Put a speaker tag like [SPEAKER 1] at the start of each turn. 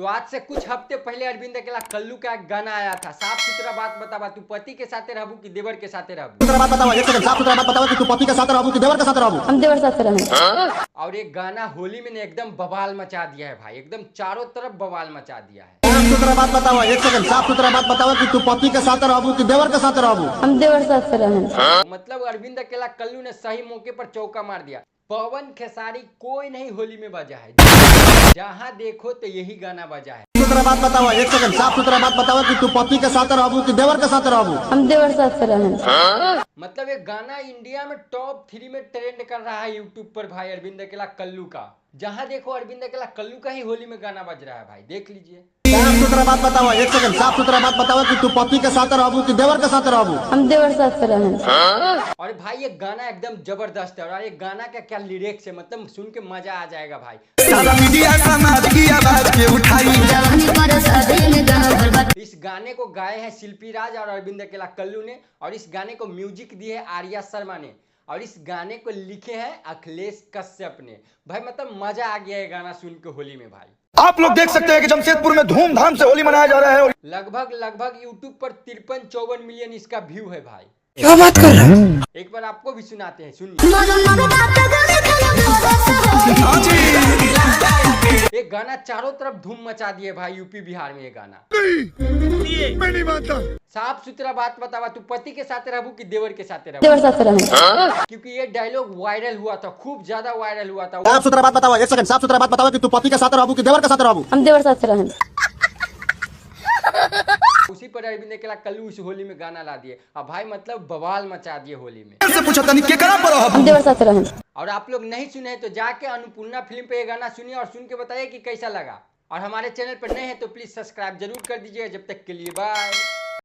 [SPEAKER 1] तो आज से कुछ हफ्ते पहले अरविंद अकेला कल्लू का एक गाना आया था। साफ सुथरा बात बतावा, तू पति के साथे रहबू कि देवर के साथे रहबू?
[SPEAKER 2] बात बताओ, एक सेकंड, साफ सुथरा बात बताओ कि तू पति के साथ रहबू कि देवर के साथ रहबू?
[SPEAKER 3] हम देवर साथ रहें।
[SPEAKER 1] और एक गाना होली में ने एकदम बवाल मचा दिया है भाई, एकदम चारों तरफ बवाल मचा दिया है।
[SPEAKER 2] साफ सुथरा बात बताओ, एक सेकंड, साफ सुथरा बात बताओ कि तू पति के साथ रहबू कि देवर के साथ रहबू?
[SPEAKER 3] हम देवर साथ रहें।
[SPEAKER 1] मतलब अरविंद अकेला कल्लू ने सही मौके पर चौका मार दिया। पवन खेसारी कोई नहीं होली में बजा है, जहाँ देखो तो यही गाना बजा है।
[SPEAKER 2] सुथरा बात बताओ, एक सेकंड, साफ सुथरा बात बताओ कि तू पति के साथ रहबू कि देवर के साथ रहबू?
[SPEAKER 3] हम देवर साथ रहें।
[SPEAKER 1] मतलब ये गाना इंडिया में टॉप 3 में ट्रेंड कर रहा है यूट्यूब पर भाई, अरविंद अकेला कल्लू का। जहाँ देखो अरविंद अकेला कल्लू का ही होली में गाना बज रहा है भाई, देख लीजिए।
[SPEAKER 2] साफ सुथरा बात बताओ, एक सेकंड, साफ सुथरा बात बताओ कि तू पति के साथ रहबू कि देवर के साथ रहबू?
[SPEAKER 3] हम देवर साथ रहें।
[SPEAKER 1] और भाई ये गाना एकदम जबरदस्त है, और ये गाना का क्या लिरिक्स है, मतलब सुन के मजा आ जाएगा भाई। इस गाने को गाए हैं शिल्पी राज और अरविंद अकेला कल्लू ने, और इस गाने को म्यूजिक दिए है आर्या शर्मा ने, और इस गाने को लिखे हैं अखिलेश कश्यप ने। भाई मतलब मजा आ गया है गाना सुन के होली में भाई।
[SPEAKER 4] आप लोग देख सकते हैं कि जमशेदपुर में धूमधाम से होली मनाया जा रहा है।
[SPEAKER 1] लगभग यूट्यूब पर 53-54 मिलियन इसका व्यू है भाई।
[SPEAKER 4] क्या बात कर रहे हैं?
[SPEAKER 1] एक बार आपको भी सुनाते हैं, सुनिए। एक गाना चारों तरफ धूम मचा दिए भाई यूपी बिहार में ये गाना।
[SPEAKER 4] मैं नहीं मानता।
[SPEAKER 1] साफ सुथरा बात बतावा, तू पति के साथ रहबू कि देवर के साथ रहबू?
[SPEAKER 3] देवर साथ रहें।
[SPEAKER 1] क्योंकि ये डायलॉग वायरल हुआ था, खूब ज्यादा वायरल हुआ था।
[SPEAKER 2] साफ सुथरा बात बताओ, एक सेकंड, साफ सुथरा बात बताओ कि तू पति के साथ रहबू कि देवर के साथ रहबू?
[SPEAKER 3] हम देवर साथ रहें।
[SPEAKER 1] उसी पर अरविंद अकेला कल्लू इस होली में गाना ला दिए, अब भाई मतलब बवाल मचा दिए होली में।
[SPEAKER 4] से पूछा था के करा पर
[SPEAKER 3] हम देवर साथ रहें।
[SPEAKER 1] और आप लोग नहीं सुने तो जाके अन्नपूर्णा फिल्म पे ये गाना सुनिए और सुन के बताइए कि कैसा लगा। और हमारे चैनल पर नए हैं तो प्लीज सब्सक्राइब जरूर कर दीजिए। जब तक के लिए बाय।